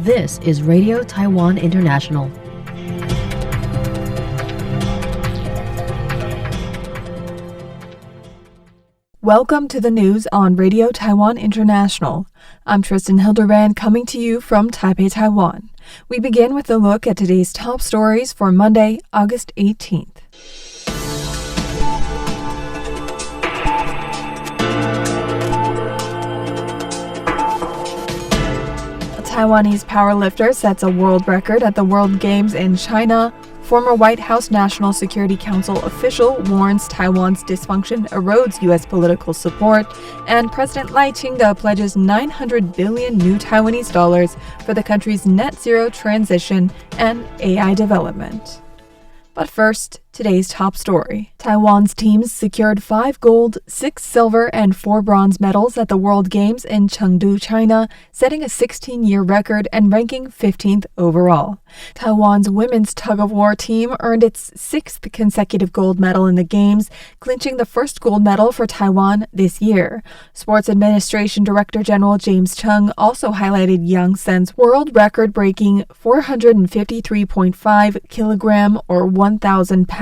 This is Radio Taiwan International. Welcome to the news on Radio Taiwan International. I'm Tristan Hildebrand coming to you from Taipei, Taiwan. We begin with a look at today's top stories for Monday, August 18th. A Taiwanese powerlifter sets a world record at the World Games in China. Former White House National Security Council official warns Taiwan's dysfunction erodes U.S. political support, and President Lai Ching-te pledges 900 billion new Taiwanese dollars for the country's net zero transition and AI development. But first, today's top story. Taiwan's teams secured 5 gold, 6 silver, and 4 bronze medals at the World Games in Chengdu, China, setting a 16-year record and ranking 15th overall. Taiwan's women's tug-of-war team earned its 6th consecutive gold medal in the Games, clinching the first gold medal for Taiwan this year. Sports Administration Director General James Chung also highlighted Yang Sen's world record-breaking 453.5 kilogram or 1,000-pound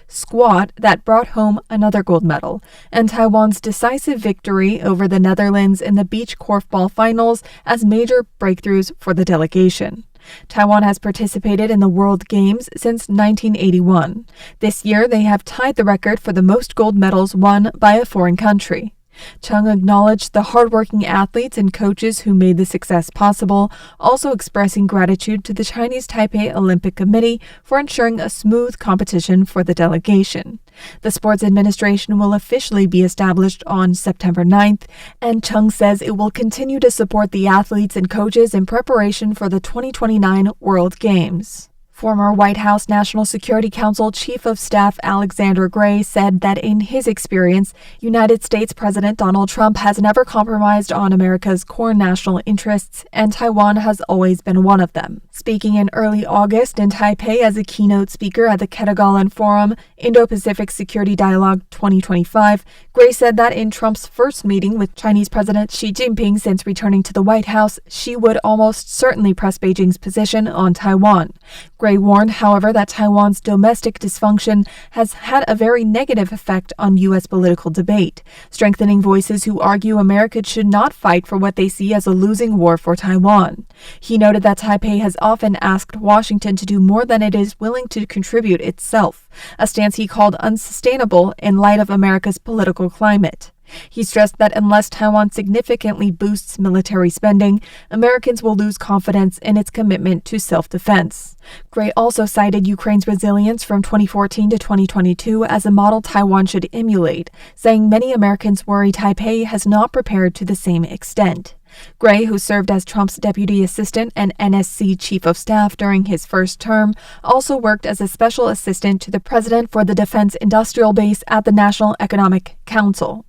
squat that brought home another gold medal, and Taiwan's decisive victory over the Netherlands in the beach korfball finals as major breakthroughs for the delegation. Taiwan has participated in the World Games since 1981. This year, they have tied the record for the most gold medals won by a foreign country. Chung acknowledged the hardworking athletes and coaches who made the success possible, also expressing gratitude to the Chinese Taipei Olympic Committee for ensuring a smooth competition for the delegation. The Sports Administration will officially be established on September 9th, and Chung says it will continue to support the athletes and coaches in preparation for the 2029 World Games. Former White House National Security Council Chief of Staff Alexander Gray said that in his experience, United States President Donald Trump has never compromised on America's core national interests, and Taiwan has always been one of them. Speaking in early August in Taipei as a keynote speaker at the Ketagalan Forum, Indo-Pacific Security Dialogue 2025, Gray said that in Trump's first meeting with Chinese President Xi Jinping since returning to the White House, Xi would almost certainly press Beijing's position on Taiwan. Gray warned, however, that Taiwan's domestic dysfunction has had a very negative effect on U.S. political debate, strengthening voices who argue America should not fight for what they see as a losing war for Taiwan. He noted that Taipei has often asked Washington to do more than it is willing to contribute itself, a stance he called unsustainable in light of America's political climate. He stressed that unless Taiwan significantly boosts military spending, Americans will lose confidence in its commitment to self-defense. Gray also cited Ukraine's resilience from 2014 to 2022 as a model Taiwan should emulate, saying many Americans worry Taipei has not prepared to the same extent. Gray, who served as Trump's deputy assistant and NSC chief of staff during his first term, also worked as a special assistant to the president for the defense industrial base at the National Economic Council.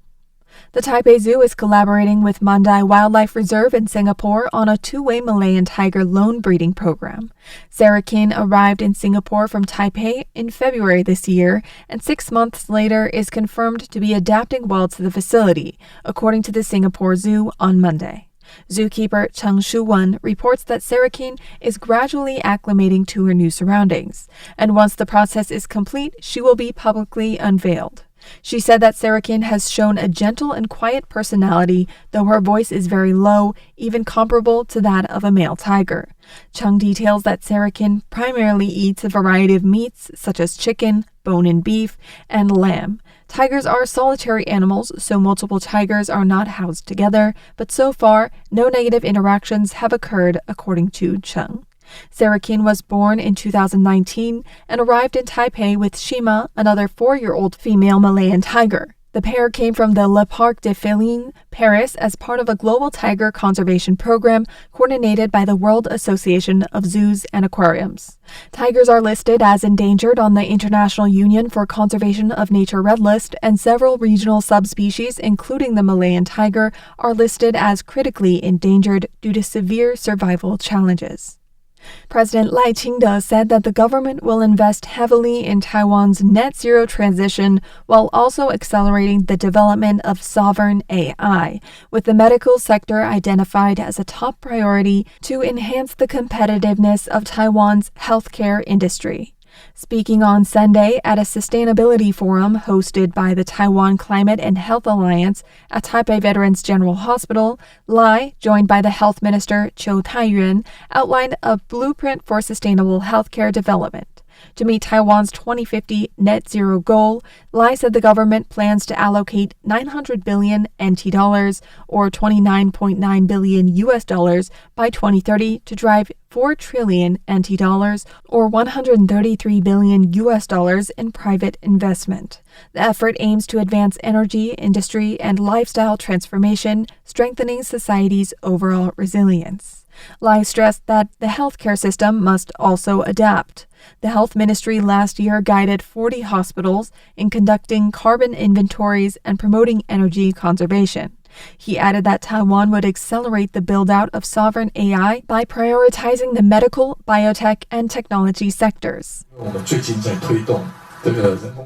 The Taipei Zoo is collaborating with Mandai Wildlife Reserve in Singapore on a 2-way Malayan tiger loan breeding program. Sarah Kin arrived in Singapore from Taipei in February this year, and 6 months later is confirmed to be adapting well to the facility, according to the Singapore Zoo on Monday. Zookeeper Cheng Shu-wen reports that Sarah Kin is gradually acclimating to her new surroundings, and once the process is complete, she will be publicly unveiled. She said that Sarah Kin has shown a gentle and quiet personality, though her voice is very low, even comparable to that of a male tiger. Chung details that Sarah Kin primarily eats a variety of meats such as chicken, bone-in beef, and lamb. Tigers are solitary animals, so multiple tigers are not housed together, but so far, no negative interactions have occurred, according to Chung. Sarah Kin was born in 2019 and arrived in Taipei with Shima, another 4-year-old female Malayan tiger. The pair came from the Le Parc des Félins, Paris, as part of a global tiger conservation program coordinated by the World Association of Zoos and Aquariums. Tigers are listed as endangered on the International Union for Conservation of Nature Red List, and several regional subspecies, including the Malayan tiger, are listed as critically endangered due to severe survival challenges. President Lai Ching-te said that the government will invest heavily in Taiwan's net zero transition while also accelerating the development of sovereign AI, with the medical sector identified as a top priority to enhance the competitiveness of Taiwan's healthcare industry. Speaking on Sunday at a sustainability forum hosted by the Taiwan Climate and Health Alliance at Taipei Veterans General Hospital, Lai, joined by the Health Minister Taoyuan, outlined a blueprint for sustainable healthcare development. To meet Taiwan's 2050 net zero goal, Lai said the government plans to allocate 900 billion NT dollars or 29.9 billion US dollars by 2030 to drive 4 trillion NT dollars or 133 billion US dollars in private investment. The effort aims to advance energy, industry, and lifestyle transformation, strengthening society's overall resilience. Lai stressed that the healthcare system must also adapt. The Health Ministry last year guided 40 hospitals in conducting carbon inventories and promoting energy conservation. He added that Taiwan would accelerate the build-out of sovereign AI by prioritizing the medical, biotech, and technology sectors.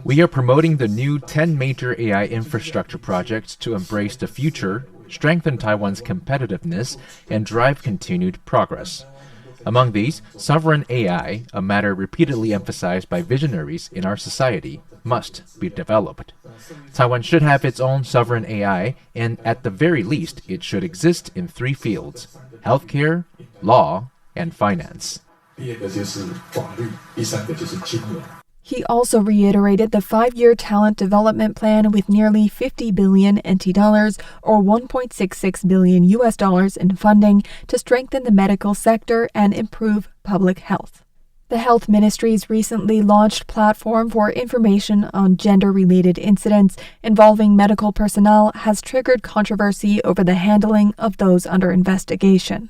We are promoting the new 10 major AI infrastructure projects to embrace the future, strengthen Taiwan's competitiveness, and drive continued progress. Among these, sovereign AI, a matter repeatedly emphasized by visionaries in our society, must be developed. Taiwan should have its own sovereign AI, and at the very least, it should exist in 3 fields: healthcare, law, and finance. He also reiterated the 5-year talent development plan with nearly 50 billion NT dollars or 1.66 billion US dollars in funding to strengthen the medical sector and improve public health. The Health Ministry's recently launched platform for information on gender-related incidents involving medical personnel has triggered controversy over the handling of those under investigation.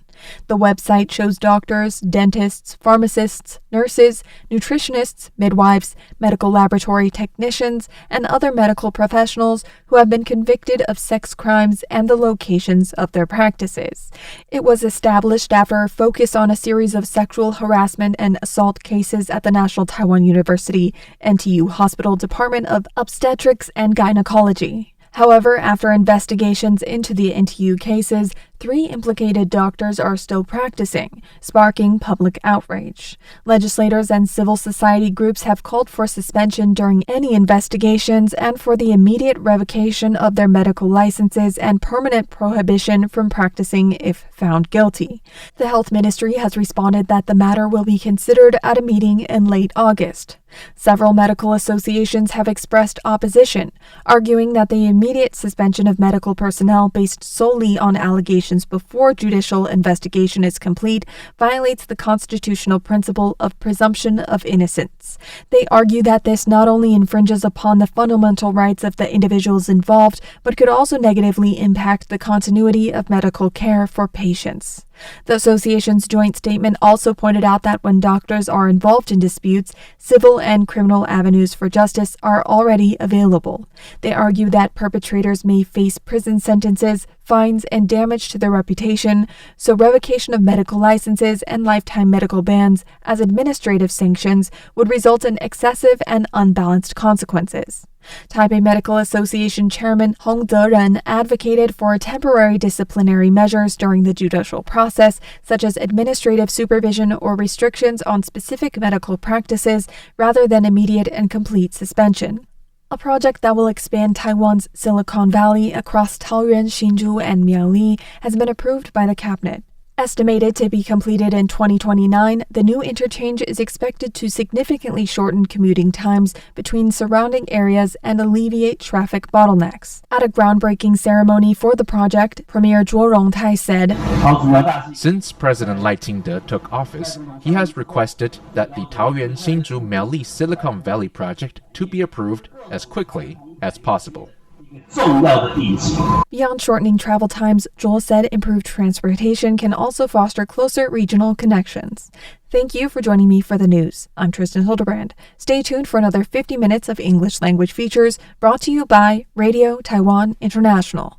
The website shows doctors, dentists, pharmacists, nurses, nutritionists, midwives, medical laboratory technicians, and other medical professionals who have been convicted of sex crimes and the locations of their practices. It was established after a focus on a series of sexual harassment and assault cases at the National Taiwan University NTU Hospital Department of Obstetrics and Gynecology. However, after investigations into the NTU cases, 3 implicated doctors are still practicing, sparking public outrage. Legislators and civil society groups have called for suspension during any investigations and for the immediate revocation of their medical licenses and permanent prohibition from practicing if found guilty. The Health Ministry has responded that the matter will be considered at a meeting in late August. Several medical associations have expressed opposition, arguing that the immediate suspension of medical personnel based solely on allegations before judicial investigation is complete violates the constitutional principle of presumption of innocence. They argue that this not only infringes upon the fundamental rights of the individuals involved, but could also negatively impact the continuity of medical care for patients. The association's joint statement also pointed out that when doctors are involved in disputes, civil and criminal avenues for justice are already available. They argue that perpetrators may face prison sentences, fines, and damage to their reputation, so revocation of medical licenses and lifetime medical bans as administrative sanctions would result in excessive and unbalanced consequences. Taipei Medical Association Chairman Hong Zeren advocated for temporary disciplinary measures during the judicial process, such as administrative supervision or restrictions on specific medical practices, rather than immediate and complete suspension. A project that will expand Taiwan's Silicon Valley across Taoyuan, Hsinchu, and Miaoli has been approved by the cabinet. Estimated to be completed in 2029, the new interchange is expected to significantly shorten commuting times between surrounding areas and alleviate traffic bottlenecks. At a groundbreaking ceremony for the project, Premier Zhuo Rongtai said, Since President Lai Ching-te took office, he has requested that the Taoyuan Hsinchu Miaoli Silicon Valley project to be approved as quickly as possible. Beyond shortening travel times, Zhuo said improved transportation can also foster closer regional connections. Thank you for joining me for the news. I'm Tristan Hildebrand. Stay tuned for another 50 minutes of English language features brought to you by Radio Taiwan International.